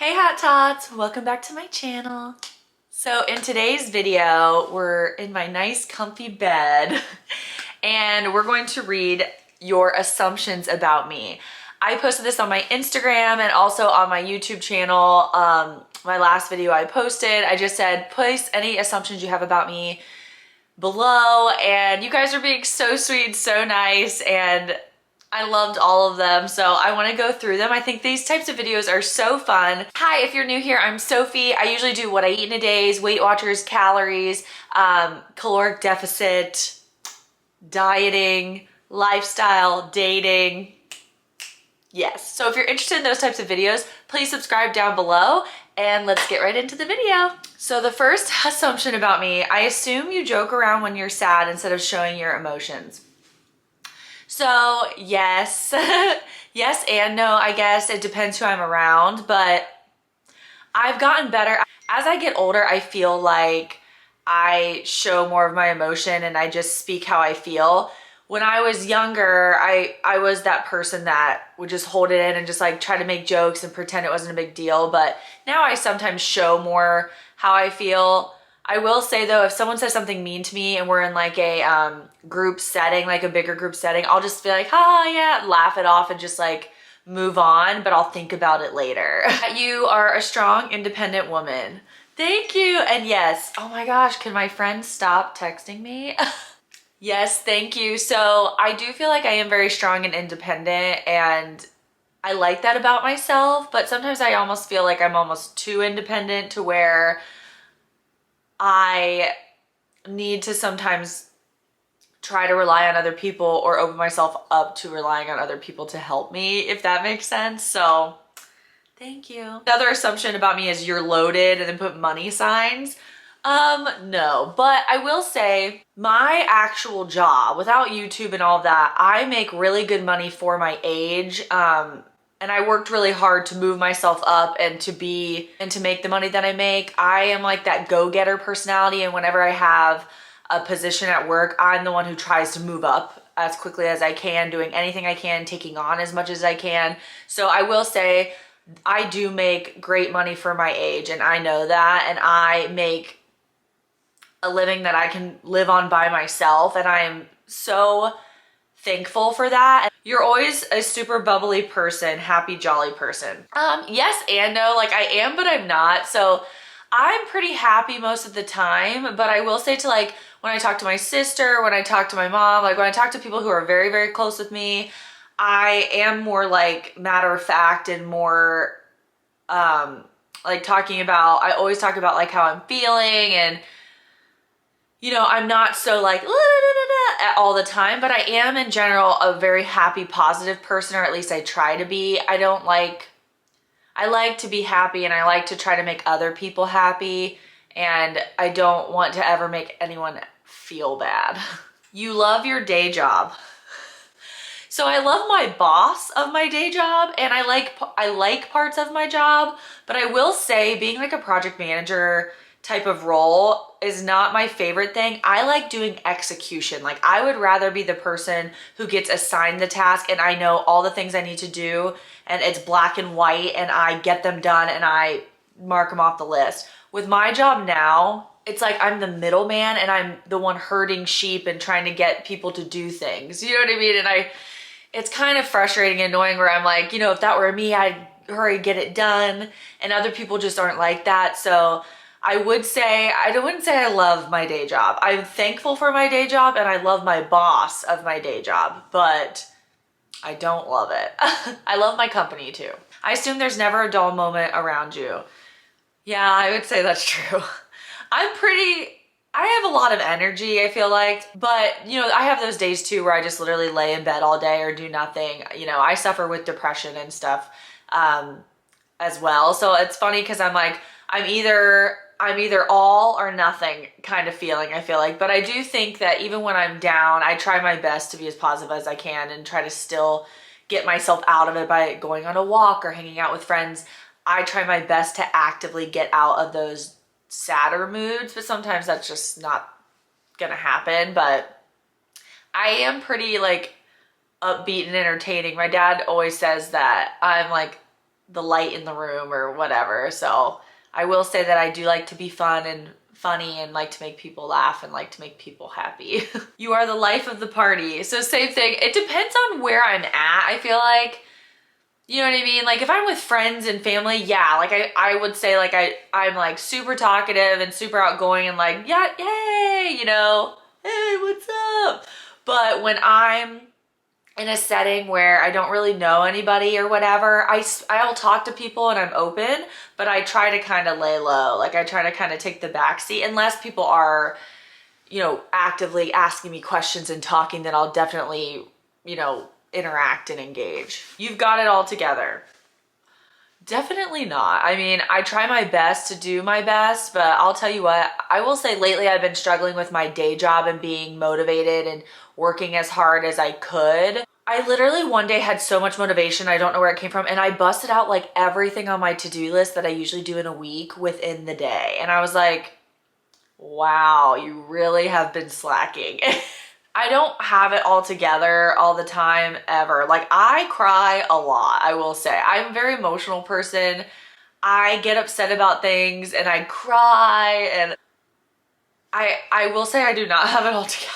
Hey Hot Tots, welcome back to my channel. So in today's video, we're in my nice comfy bed and we're going to read your assumptions about me. I posted this on my Instagram and also on my YouTube channel. My last video I posted, I just said, place any assumptions you have about me below, and you guys are being so sweet, so nice, and I loved all of them, so I want to go through them. I think these types of videos are so fun. Hi, if you're new here, I'm Sophie. I usually do what I eat in a day, Weight Watchers, calories, caloric deficit, dieting, lifestyle, dating. Yes, so if you're interested in those types of videos, please subscribe down below and let's get right into the video. So the first assumption about me, I assume you joke around when you're sad instead of showing your emotions. So yes, yes and no, I guess it depends who I'm around, but I've gotten better. As I get older, I feel like I show more of my emotion and I just speak how I feel. When I was younger, I was that person that would just hold it in and just like try to make jokes and pretend it wasn't a big deal. But now I sometimes show more how I feel. I will say though, if someone says something mean to me and we're in like a group setting, like a bigger group setting, I'll just be like, oh yeah, laugh it off and just like move on, but I'll think about it later. You are a strong, independent woman. Thank you. And yes, oh my gosh, can my friends stop texting me? Yes, thank you. So I do feel like I am very strong and independent, and I like that about myself, but sometimes I almost feel like I'm almost too independent to where I need to sometimes try to rely on other people or open myself up to relying on other people to help me, if that makes sense. So thank you. Another assumption about me is you're loaded and then put money signs. No, but I will say my actual job, without YouTube and all of that, I make really good money for my age. And I worked really hard to move myself up and to make the money that I make. I am like that go-getter personality, and whenever I have a position at work, I'm the one who tries to move up as quickly as I can, doing anything I can, taking on as much as I can. So I will say I do make great money for my age, and I know that, and I make a living that I can live on by myself, and I am so thankful for that. You're always a super bubbly person, happy, jolly person. Yes and no, like I am, but I'm not. So I'm pretty happy most of the time, but I will say to like, when I talk to my sister, when I talk to my mom, like when I talk to people who are very, very close with me, I am more like matter of fact and more, like talking about, I always talk about like how I'm feeling, and you know, I'm not so like all the time, but I am in general a very happy, positive person, or at least I try to be. I like to be happy, and I like to try to make other people happy, and I don't want to ever make anyone feel bad. You love your day job. So I love my boss of my day job, and I like parts of my job, but I will say being like a project manager type of role is not my favorite thing. I like doing execution. Like I would rather be the person who gets assigned the task and I know all the things I need to do and it's black and white and I get them done and I mark them off the list. With my job now, it's like I'm the middleman and I'm the one herding sheep and trying to get people to do things. You know what I mean? And it's kind of frustrating and annoying where I'm like, you know, if that were me, I'd hurry, get it done. And other people just aren't like that. So I wouldn't say I love my day job. I'm thankful for my day job and I love my boss of my day job, but I don't love it. I love my company too. I assume there's never a dull moment around you. Yeah, I would say that's true. I have a lot of energy, I feel like, but you know, I have those days too where I just literally lay in bed all day or do nothing. You know, I suffer with depression and stuff as well. So it's funny because I'm like, I'm either all or nothing kind of feeling, I feel like. But I do think that even when I'm down, I try my best to be as positive as I can and try to still get myself out of it by going on a walk or hanging out with friends. I try my best to actively get out of those sadder moods, but sometimes that's just not gonna happen. But I am pretty like upbeat and entertaining. My dad always says that I'm like the light in the room or whatever. So I will say that I do like to be fun and funny and like to make people laugh and like to make people happy. You are the life of the party. So same thing. It depends on where I'm at. I feel like, you know what I mean? Like if I'm with friends and family, yeah, like I would say like I'm like super talkative and super outgoing and like, yeah, yay, you know, hey, what's up? But when I'm in a setting where I don't really know anybody or whatever, I'll talk to people and I'm open, but I try to kind of lay low. Like I try to kind of take the back seat unless people are, you know, actively asking me questions and talking, then I'll definitely, you know, interact and engage. You've got it all together. Definitely not. I mean, I try my best to do my best, but I'll tell you what, I will say lately I've been struggling with my day job and being motivated and working as hard as I could. I literally one day had so much motivation, I don't know where it came from, and I busted out like everything on my to-do list that I usually do in a week within the day. And I was like, wow, you really have been slacking. I don't have it all together all the time ever. Like I cry a lot, I will say. I'm a very emotional person. I get upset about things and I cry, and I will say I do not have it all together.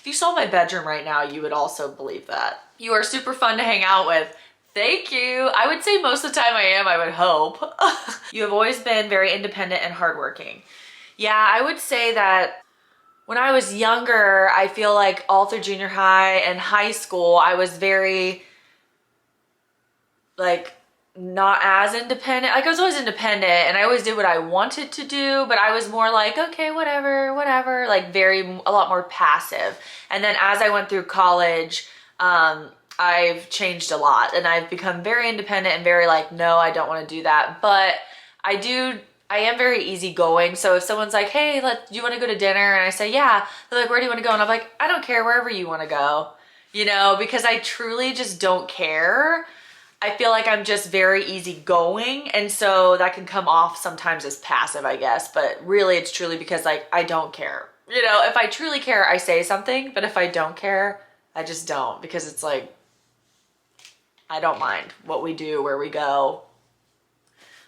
If you saw my bedroom right now, you would also believe that. You are super fun to hang out with. Thank you. I would say most of the time I am, I would hope. You have always been very independent and hardworking. Yeah, I would say that when I was younger, I feel like all through junior high and high school, I was very like not as independent. Like I was always independent and I always did what I wanted to do, but I was more like, okay, whatever, like a lot more passive. And then as I went through college, I've changed a lot and I've become very independent and very like, no, I don't want to do that. But I am very easygoing. So if someone's like, hey, do you want to go to dinner? And I say, yeah. They're like, where do you want to go? And I'm like, I don't care, wherever you want to go, you know, because I truly just don't care. I feel like I'm just very easygoing. And so that can come off sometimes as passive, I guess. But really it's truly because like, I don't care. You know, if I truly care, I say something. But if I don't care, I just don't, because it's like, I don't mind what we do, where we go.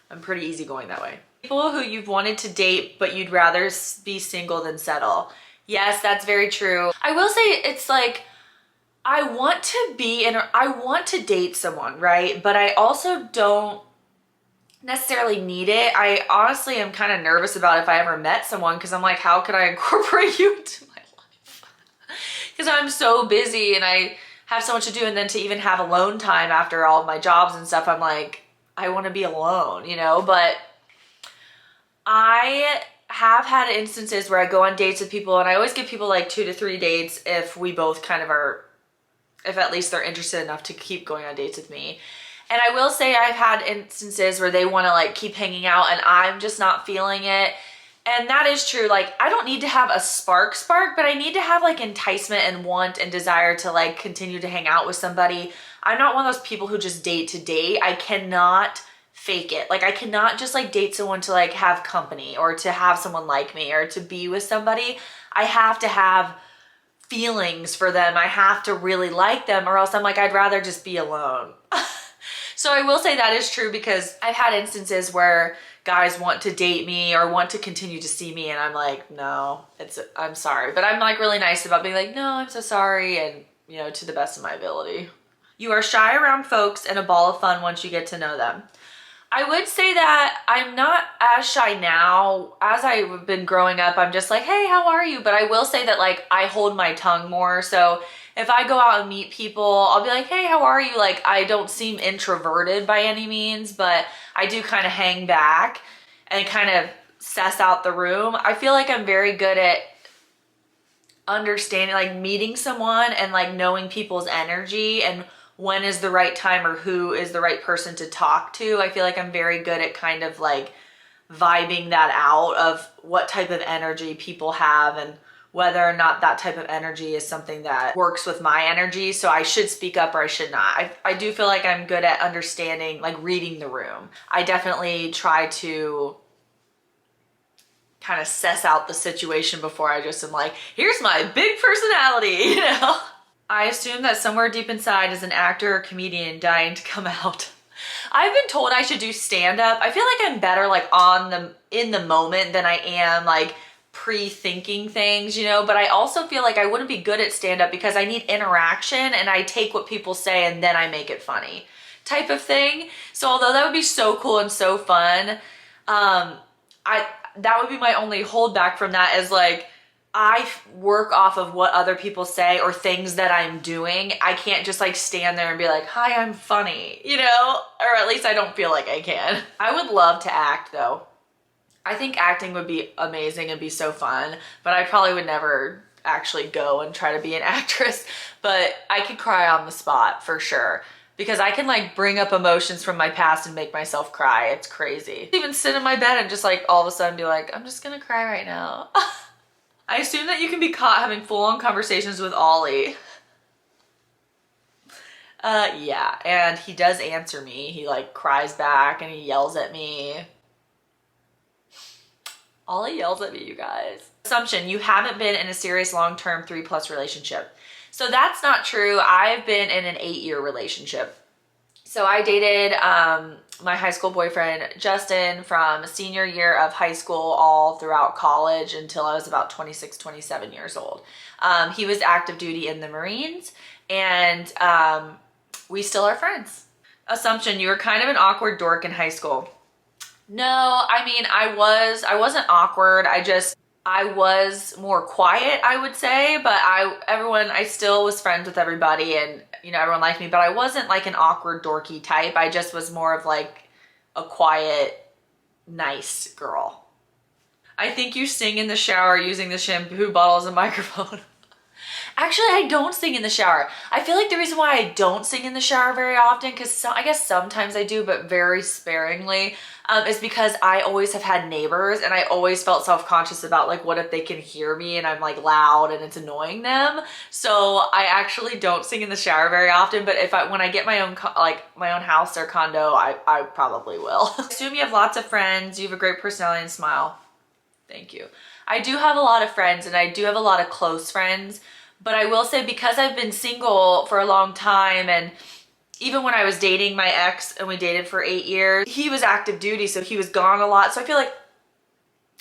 I'm pretty easygoing that way. People who you've wanted to date, but you'd rather be single than settle. Yes, that's very true. I will say it's like, I want to date someone, right? But I also don't necessarily need it. I honestly am kind of nervous about if I ever met someone, because I'm like, how could I incorporate you into my life? Because I'm so busy and I have so much to do, and then to even have alone time after all of my jobs and stuff, I'm like, I want to be alone, you know? But I have had instances where I go on dates with people, and I always give people like 2 to 3 dates if we both kind of are, if at least they're interested enough to keep going on dates with me. And I will say I've had instances where they want to like keep hanging out and I'm just not feeling it. And that is true. Like I don't need to have a spark, but I need to have like enticement and want and desire to like continue to hang out with somebody. I'm not one of those people who just date to date. I cannot fake it. Like I cannot just like date someone to like have company or to have someone like me or to be with somebody. I have to have feelings for them. I have to really like them, or else I'm like, I'd rather just be alone. So I will say that is true, because I've had instances where guys want to date me or want to continue to see me, and I'm like, no, I'm sorry. But I'm like really nice about being like, no, I'm so sorry, and you know, to the best of my ability. You are shy around folks and a ball of fun once you get to know them. I would say that I'm not as shy now. As I've been growing up, I'm just like, hey, how are you? But I will say that like I hold my tongue more. So if I go out and meet people, I'll be like, hey, how are you? Like I don't seem introverted by any means, but I do kind of hang back and kind of suss out the room. I feel like I'm very good at understanding, like meeting someone and like knowing people's energy and when is the right time or who is the right person to talk to. I feel like I'm very good at kind of like vibing that out of what type of energy people have and whether or not that type of energy is something that works with my energy. So I should speak up or I should not. I do feel like I'm good at understanding, like reading the room. I definitely try to kind of suss out the situation before I just am like, here's my big personality, you know? I assume that somewhere deep inside is an actor or comedian dying to come out. I've been told I should do stand-up. I feel like I'm better like in the moment than I am like pre-thinking things, you know, but I also feel like I wouldn't be good at stand-up because I need interaction and I take what people say and then I make it funny type of thing. So although that would be so cool and so fun, that would be my only holdback from that is like, I work off of what other people say or things that I'm doing. I can't just like stand there and be like, hi, I'm funny, you know, or at least I don't feel like I can. I would love to act though. I think acting would be amazing and be so fun, but I probably would never actually go and try to be an actress, but I could cry on the spot for sure. Because I can like bring up emotions from my past and make myself cry. It's crazy. Even sit in my bed and just like all of a sudden be like, I'm just gonna cry right now. I assume that you can be caught having full-on conversations with Ollie. Yeah, and he does answer me. He like cries back and he yells at me. Ollie yells at me, you guys. Assumption, you haven't been in a serious long-term 3+ relationship. So that's not true. I've been in an 8-year relationship. So I dated my high school boyfriend, Justin, from senior year of high school all throughout college until I was about 26, 27 years old. He was active duty in the Marines and we still are friends. Assumption, you were kind of an awkward dork in high school. No, I mean, I wasn't awkward. I was more quiet, I would say, but I still was friends with everybody and, you know, everyone liked me, but I wasn't like an awkward, dorky type. I just was more of like a quiet, nice girl. I think you sing in the shower using the shampoo bottle as a microphone. Actually, I don't sing in the shower. I feel like the reason why I don't sing in the shower very often, because I guess sometimes I do, but very sparingly, is because I always have had neighbors and I always felt self-conscious about like, what if they can hear me and I'm like loud and it's annoying them? So I actually don't sing in the shower very often, but when I get my own house or condo, I probably will. I assume you have lots of friends. You have a great personality and smile. Thank you. I do have a lot of friends and I do have a lot of close friends. But I will say, because I've been single for a long time, and even when I was dating my ex and we dated for 8 years, he was active duty, so he was gone a lot. So I feel like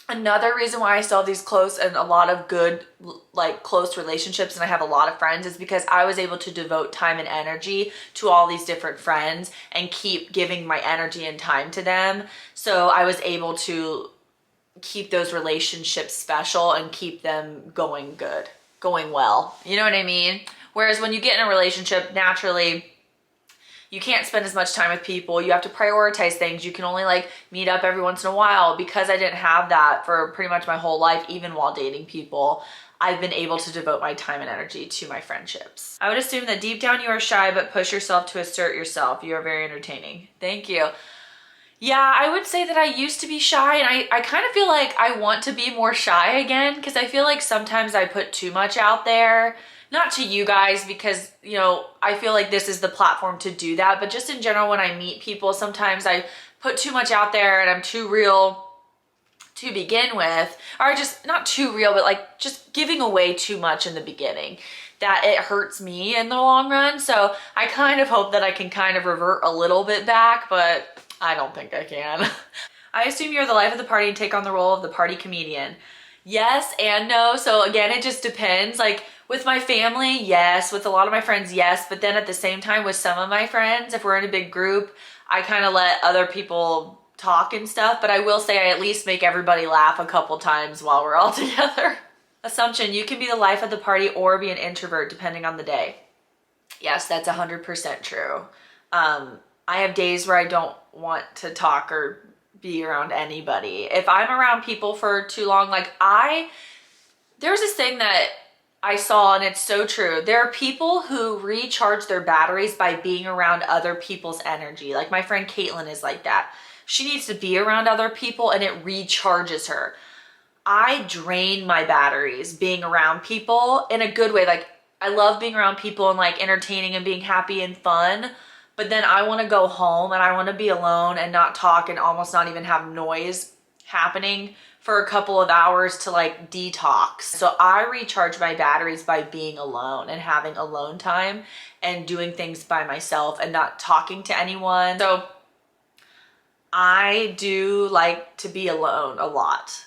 another reason why I still have these close and a lot of good, like close relationships and I have a lot of friends is because I was able to devote time and energy to all these different friends and keep giving my energy and time to them. So I was able to keep those relationships special and keep them going well. You know what I mean? Whereas when you get in a relationship, naturally, you can't spend as much time with people. You have to prioritize things. You can only like meet up every once in a while. Because I didn't have that for pretty much my whole life, even while dating people, I've been able to devote my time and energy to my friendships. I would assume that deep down you are shy, but push yourself to assert yourself. You are very entertaining. Thank you. Yeah, I would say that I used to be shy and I kind of feel like I want to be more shy again because I feel like sometimes I put too much out there. Not to you guys because, you know, I feel like this is the platform to do that, but just in general when I meet people, sometimes I put too much out there and I'm too real to begin with, or just not too real, but like just giving away too much in the beginning that it hurts me in the long run. So I kind of hope that I can kind of revert a little bit back, but I don't think I can. I assume you're the life of the party and take on the role of the party comedian. Yes and no. So again, it just depends. Like with my family, yes. With a lot of my friends, yes. But then at the same time with some of my friends, if we're in a big group, I kind of let other people talk and stuff. But I will say I at least make everybody laugh a couple times while we're all together. Assumption, you can be the life of the party or be an introvert depending on the day. Yes, that's 100% true. I have days where I don't want to talk or be around anybody. If I'm around people for too long, like there's this thing that I saw and it's so true. There are people who recharge their batteries by being around other people's energy. Like my friend Caitlin is like that. She needs to be around other people and it recharges her. I drain my batteries being around people in a good way. Like I love being around people and like entertaining and being happy and fun. But then I want to go home and I want to be alone and not talk and almost not even have noise happening for a couple of hours to like detox. So I recharge my batteries by being alone and having alone time and doing things by myself and not talking to anyone. So I do like to be alone a lot.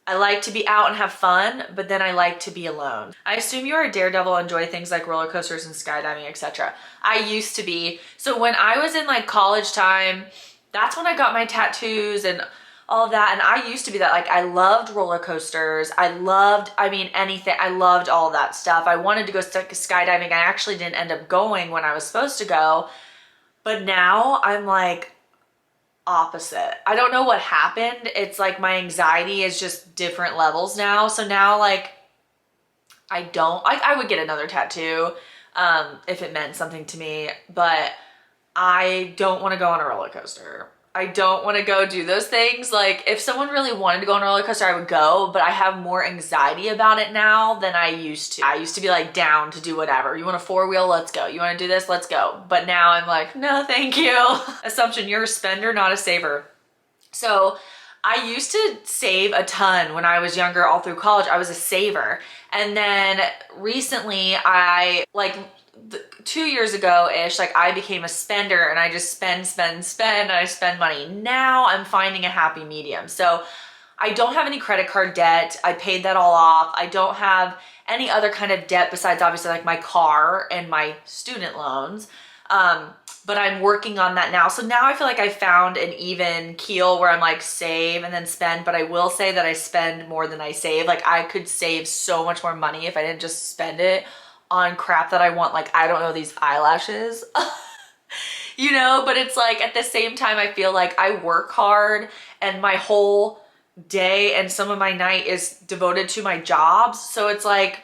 I like to be out and have fun, but then I like to be alone. I assume you're a daredevil, enjoy things like roller coasters and skydiving, etc. I used to be. So when I was in like college time, that's when I got my tattoos and all of that. And I used to be that. Like, I loved roller coasters. I mean, anything. I loved all of that stuff. I wanted to go skydiving. I actually didn't end up going when I was supposed to go. But now I'm like, opposite. I don't know what happened. It's like my anxiety is just different levels now. So now like I would get another tattoo if it meant something to me, but I don't want to go on a roller coaster. I don't want to go do those things. Like, if someone really wanted to go on a roller coaster, I would go, but I have more anxiety about it now than I used to. I used to be like down to do whatever. You want a four-wheel? Let's go. You want to do this? Let's go. But now I'm like, no, thank you. Assumption, you're a spender, not a saver. So I used to save a ton when I was younger, all through college. I was a saver. And then recently 2 years ago-ish, like I became a spender and I just spend, and I spend money. Now I'm finding a happy medium. So I don't have any credit card debt. I paid that all off. I don't have any other kind of debt besides obviously like my car and my student loans. But I'm working on that now. So now I feel like I found an even keel where I'm like save and then spend, but I will say that I spend more than I save. Like, I could save so much more money if I didn't just spend it on crap that I want. Like, I don't know, these eyelashes, you know, but it's like at the same time, I feel like I work hard and my whole day and some of my night is devoted to my jobs. So it's like,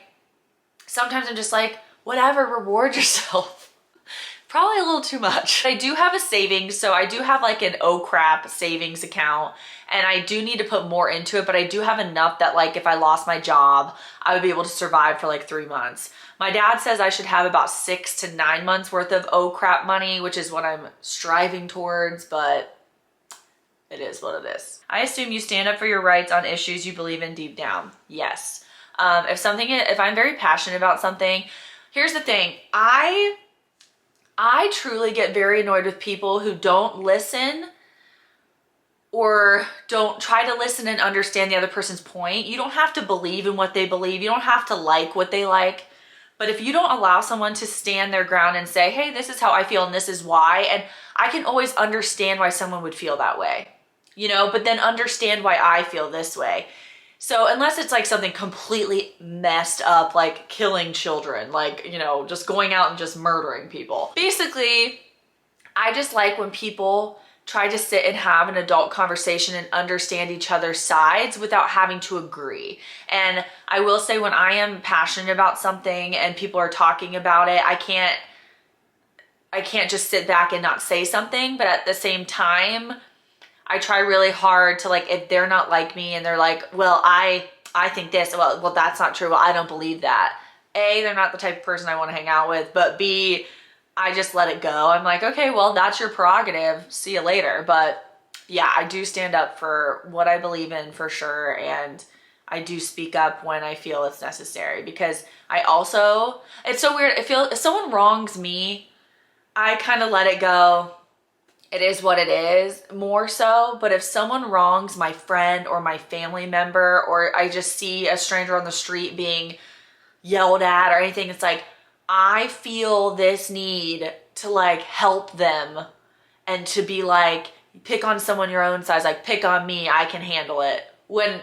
sometimes I'm just like, whatever, reward yourself. Probably a little too much. I do have a savings, so I do have like an oh crap savings account, and I do need to put more into it, but I do have enough that like if I lost my job, I would be able to survive for like 3 months. My dad says I should have about 6 to 9 months worth of oh crap money, which is what I'm striving towards, but it is what it is. I assume you stand up for your rights on issues you believe in deep down. Yes. If I'm very passionate about something, here's the thing. I truly get very annoyed with people who don't listen or don't try to listen and understand the other person's point. You don't have to believe in what they believe. You don't have to like what they like. But if you don't allow someone to stand their ground and say, hey, this is how I feel and this is why, and I can always understand why someone would feel that way, you know, but then understand why I feel this way. So unless it's like something completely messed up, like killing children, like, you know, just going out and just murdering people. Basically, I just like when people try to sit and have an adult conversation and understand each other's sides without having to agree. And I will say, when I am passionate about something and people are talking about it, I can't just sit back and not say something, but at the same time, I try really hard to, like, if they're not like me and they're like, well, I think this, well, that's not true. Well, I don't believe that. A, they're not the type of person I want to hang out with, but B, I just let it go. I'm like, okay, well, that's your prerogative. See you later. But yeah, I do stand up for what I believe in for sure. And I do speak up when I feel it's necessary, because it's so weird. If someone wrongs me, I kind of let it go. It is what it is, more so. But if someone wrongs my friend or my family member, or I just see a stranger on the street being yelled at or anything, it's like, I feel this need to like help them and to be like, pick on someone your own size, like pick on me, I can handle it. When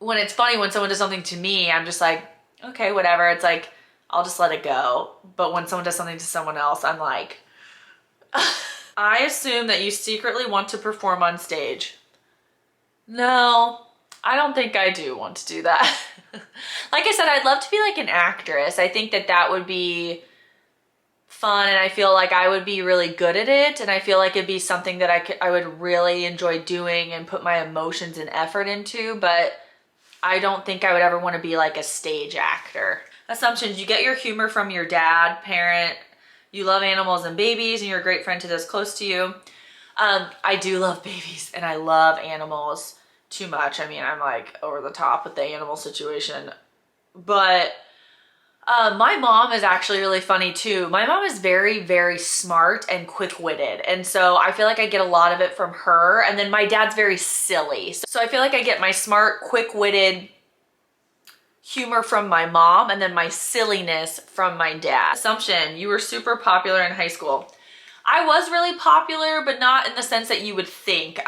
it's funny when someone does something to me, I'm just like, okay, whatever. It's like, I'll just let it go. But when someone does something to someone else, I'm like, I assume that you secretly want to perform on stage. No, I don't think I do want to do that. Like I said, I'd love to be like an actress. I think that would be fun, and I feel like I would be really good at it, and I feel like it'd be something that I would really enjoy doing and put my emotions and effort into, but I don't think I would ever want to be like a stage actor. Assumptions: you get your humor from your dad, parent, you love animals and babies, and you're a great friend to those close to you. I do love babies and I love animals. too much. I mean, I'm like over the top with the animal situation. But my mom is actually really funny too. My mom is very, very smart and quick-witted. And so I feel like I get a lot of it from her. And then my dad's very silly. So I feel like I get my smart, quick-witted humor from my mom and then my silliness from my dad. Assumption, you were super popular in high school. I was really popular, but not in the sense that you would think.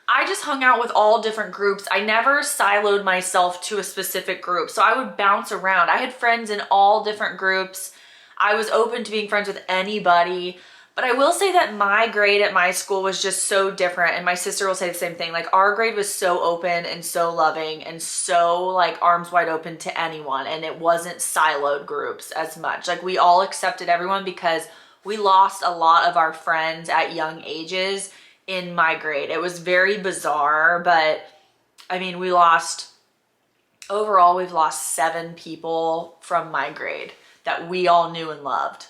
I just hung out with all different groups. I never siloed myself to a specific group. So I would bounce around. I had friends in all different groups. I was open to being friends with anybody. But I will say that my grade at my school was just so different. And my sister will say the same thing. Like, our grade was so open and so loving and so like arms wide open to anyone. And it wasn't siloed groups as much. Like, we all accepted everyone because we lost a lot of our friends at young ages in my grade. It was very bizarre, but I mean, overall, we've lost 7 people from my grade that we all knew and loved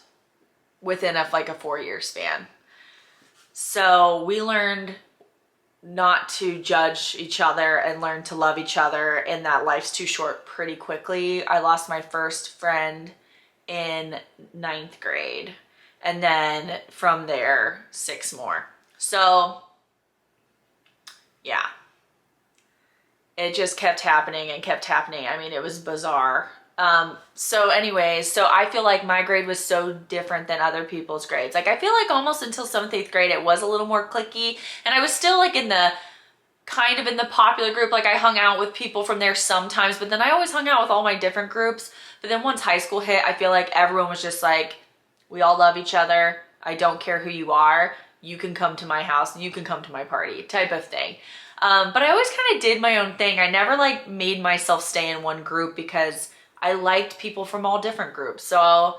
within like a 4-year span. So we learned not to judge each other and learn to love each other in that life's too short pretty quickly. I lost my first friend in 9th grade. And then from there, 6 more. So yeah, it just kept happening and kept happening. I mean, it was bizarre. So anyways, so I feel like my grade was so different than other people's grades. Like, I feel like almost until 7th, 8th grade, it was a little more cliquey, and I was still like in the popular group. Like, I hung out with people from there sometimes, but then I always hung out with all my different groups. But then once high school hit, I feel like everyone was just like, we all love each other. I don't care who you are. You can come to my house. You can come to my party type of thing. But I always kind of did my own thing. I never like made myself stay in one group because I liked people from all different groups. So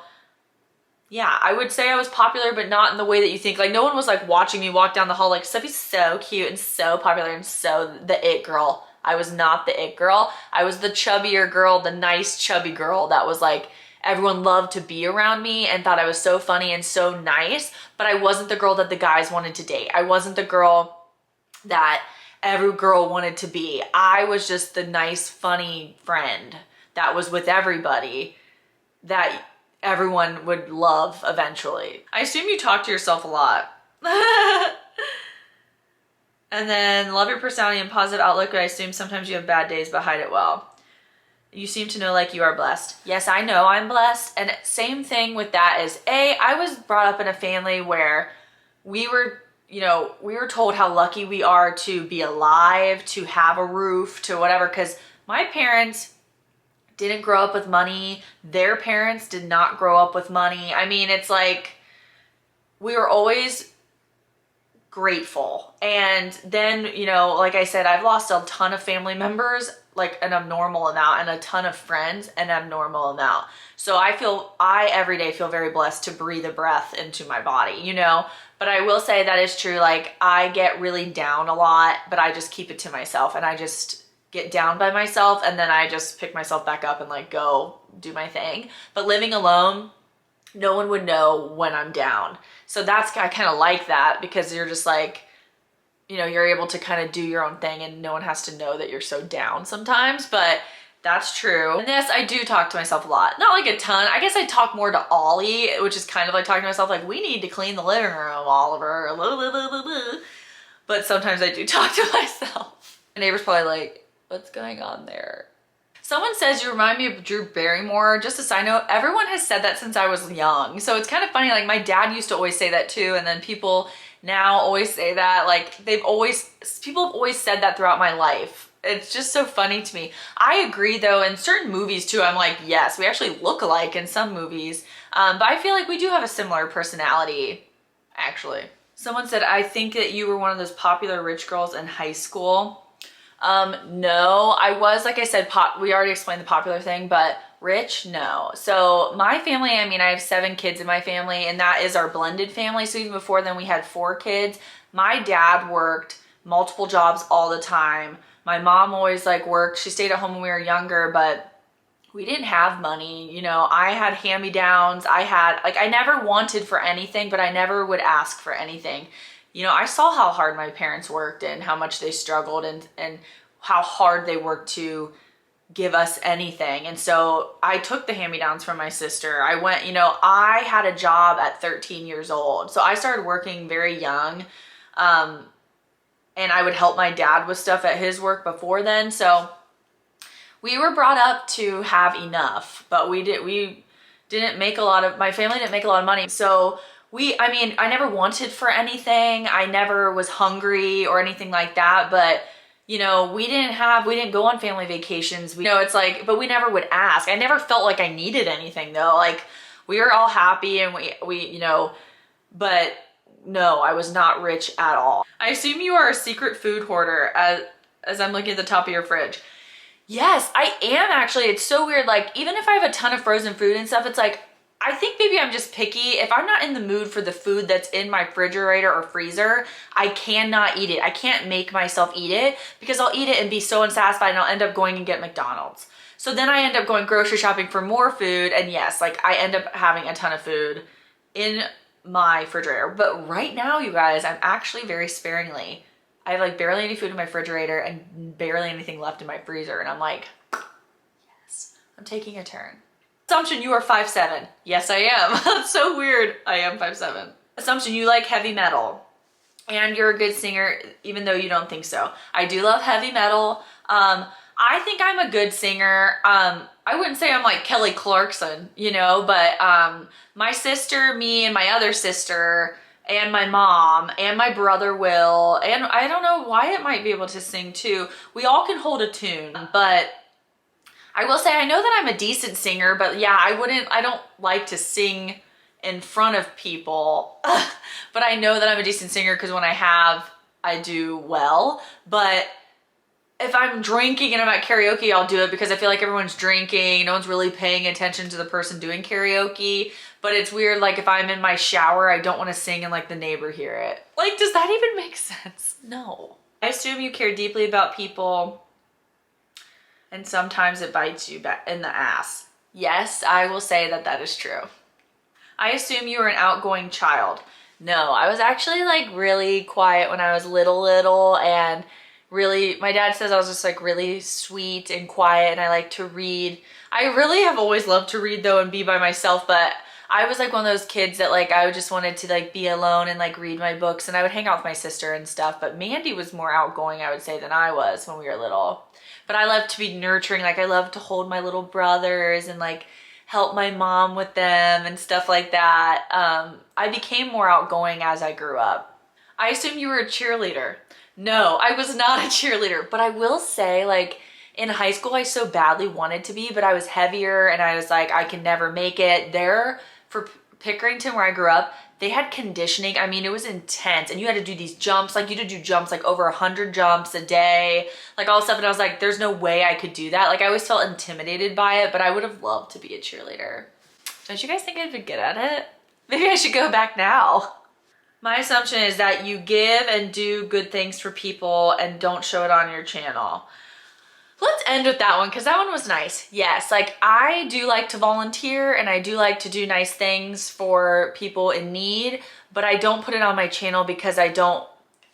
yeah, I would say I was popular, but not in the way that you think. Like, no one was like watching me walk down the hall like, Sophie's so cute and so popular and so the it girl. I was not the it girl. I was the chubbier girl, the nice chubby girl that was like, everyone loved to be around me and thought I was so funny and so nice, but I wasn't the girl that the guys wanted to date. I wasn't the girl that every girl wanted to be. I was just the nice, funny friend that was with everybody that everyone would love eventually. I assume you talk to yourself a lot. And then love your personality and positive outlook, but I assume sometimes you have bad days, but hide it well. You seem to know like you are blessed. Yes, I know I'm blessed. And same thing with that is, I was brought up in a family where we were told how lucky we are to be alive, to have a roof, to whatever, because my parents didn't grow up with money. Their parents did not grow up with money. I mean, it's like, we were always grateful. And then, like I said, I've lost a ton of family members, like an abnormal amount, and a ton of friends, an abnormal amount. So I every day feel very blessed to breathe a breath into my body, But I will say that is true. Like, I get really down a lot, but I just keep it to myself, and I just get down by myself, and then I just pick myself back up and like go do my thing. But living alone, no one would know when I'm down. So I kind of like that, because you're just like, you're able to kind of do your own thing and no one has to know that you're so down sometimes, but that's true. And yes, I do talk to myself a lot. Not like a ton. I guess I talk more to Ollie, which is kind of like talking to myself like, we need to clean the living room, Oliver. But sometimes I do talk to myself. My neighbor's probably like, what's going on there? Someone says you remind me of Drew Barrymore. Just a side note, everyone has said that since I was young. So it's kind of funny, like my dad used to always say that too, and then people now always say that. Like, people have always said that throughout my life. It's just so funny to me. I agree though, in certain movies too, I'm like, yes, we actually look alike in some movies. But I feel like we do have a similar personality, actually. Someone said, I think that you were one of those popular rich girls in high school. No, I was, like I said, we already explained the popular thing, but rich, no. So my family, I mean, I have 7 kids in my family, and that is our blended family. So even before then we had 4 kids. My dad worked multiple jobs all the time. My mom always like worked. She stayed at home when we were younger, but we didn't have money. I had hand-me-downs. I never wanted for anything, but I never would ask for anything. you know, I saw how hard my parents worked and how much they struggled and how hard they worked to give us anything. And so I took the hand-me-downs from my sister. I went, you know, I had a job at 13 years old. So I started working very young. And I would help my dad with stuff at his work before then. So we were brought up to have enough, but we didn't make a lot of, my family didn't make a lot of money. So I mean, I never wanted for anything. I never was hungry or anything like that, but you know, we didn't go on family vacations. You know, it's like, but we never would ask. I never felt like I needed anything though. Like we were all happy and we, you know, but no, I was not rich at all. I assume you are a secret food hoarder as I'm looking at the top of your fridge. Yes, I am actually. It's so weird. Like even if I have a ton of frozen food and stuff, it's like, I think maybe I'm just picky. If I'm not in the mood for the food that's in my refrigerator or freezer, I cannot eat it. I can't make myself eat it because I'll eat it and be so unsatisfied and I'll end up going and get McDonald's. So then I end up going grocery shopping for more food. And yes, like I end up having a ton of food in my refrigerator. But right now, you guys, I'm actually very sparingly. I have like barely any food in my refrigerator and barely anything left in my freezer. And I'm like, yes, I'm taking a turn. Assumption, you are 5'7". Yes, I am. That's so weird. I am 5'7". Assumption, you like heavy metal and you're a good singer, even though you don't think so. I do love heavy metal. I think I'm a good singer. I wouldn't say I'm like Kelly Clarkson, you know, but my sister, me and my other sister and my mom and my brother Will, and I don't know, Wyatt might be able to sing too. We all can hold a tune, but I will say I know that I'm a decent singer, but yeah, I don't like to sing in front of people, but I know that I'm a decent singer because when I do well. But if I'm drinking and I'm at karaoke, I'll do it because I feel like everyone's drinking. No one's really paying attention to the person doing karaoke. But it's weird, like if I'm in my shower, I don't want to sing and like the neighbor hear it. Like, does that even make sense? No. I assume you care deeply about people and sometimes it bites you back in the ass. Yes, I will say that that is true. I assume you were an outgoing child. No, I was actually like really quiet when I was little and really, my dad says I was just like really sweet and quiet and I like to read. I really have always loved to read though and be by myself, but I was like one of those kids that like I just wanted to like be alone and like read my books, and I would hang out with my sister and stuff, but Mandy was more outgoing, I would say, than I was when we were little. But I love to be nurturing. Like I love to hold my little brothers and like help my mom with them and stuff like that. I became more outgoing as I grew up. I assume you were a cheerleader. No, I was not a cheerleader, but I will say like in high school, I so badly wanted to be, but I was heavier and I was like, I can never make it. There for Pickerington where I grew up, they had conditioning. I mean, it was intense and you had to do these jumps. Like you had to do jumps, like over 100 jumps a day, like all this stuff. And I was like, there's no way I could do that. Like I always felt intimidated by it, but I would have loved to be a cheerleader. Don't you guys think I'd be good at it? Maybe I should go back now. My assumption is that you give and do good things for people and don't show it on your channel. Let's end with that one because that one was nice. Yes, like I do like to volunteer and I do like to do nice things for people in need, but I don't put it on my channel because I don't,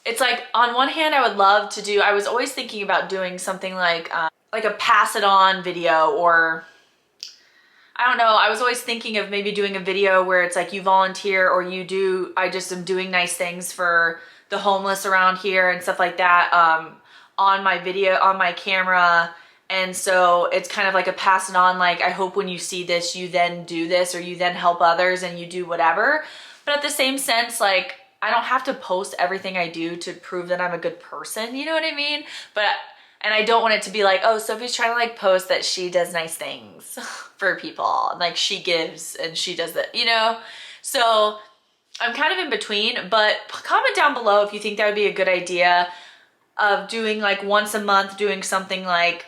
it's like on one hand I would love to do, I was always thinking about doing something like a pass it on video, or I don't know, I was always thinking of maybe doing a video where it's like you volunteer or you do, I just am doing nice things for the homeless around here and stuff like that. On my video, on my camera. And so it's kind of like a pass it on, like I hope when you see this, you then do this or you then help others and you do whatever. But at the same sense, like I don't have to post everything I do to prove that I'm a good person, you know what I mean? And I don't want it to be like, oh, Sophie's trying to like post that she does nice things for people. And like she gives and she does that, you know? So I'm kind of in between, but comment down below if you think that would be a good idea of doing like once a month, doing something like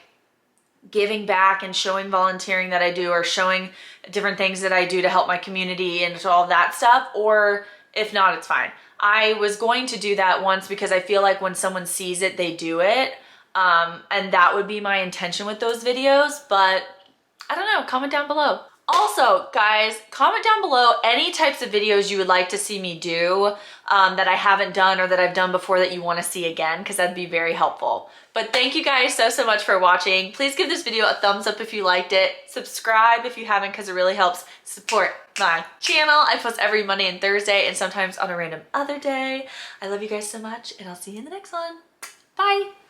giving back and showing volunteering that I do, or showing different things that I do to help my community and all of that stuff. Or if not, it's fine. I was going to do that once because I feel like when someone sees it, they do it. And that would be my intention with those videos, but I don't know, comment down below. Also, guys, comment down below any types of videos you would like to see me do that I haven't done or that I've done before that you want to see again, because that'd be very helpful. But thank you guys so much for watching. Please give this video a thumbs up if you liked it. Subscribe if you haven't, because it really helps support my channel. I post every Monday and Thursday and sometimes on a random other day. I love you guys so much, and I'll see you in the next one. Bye.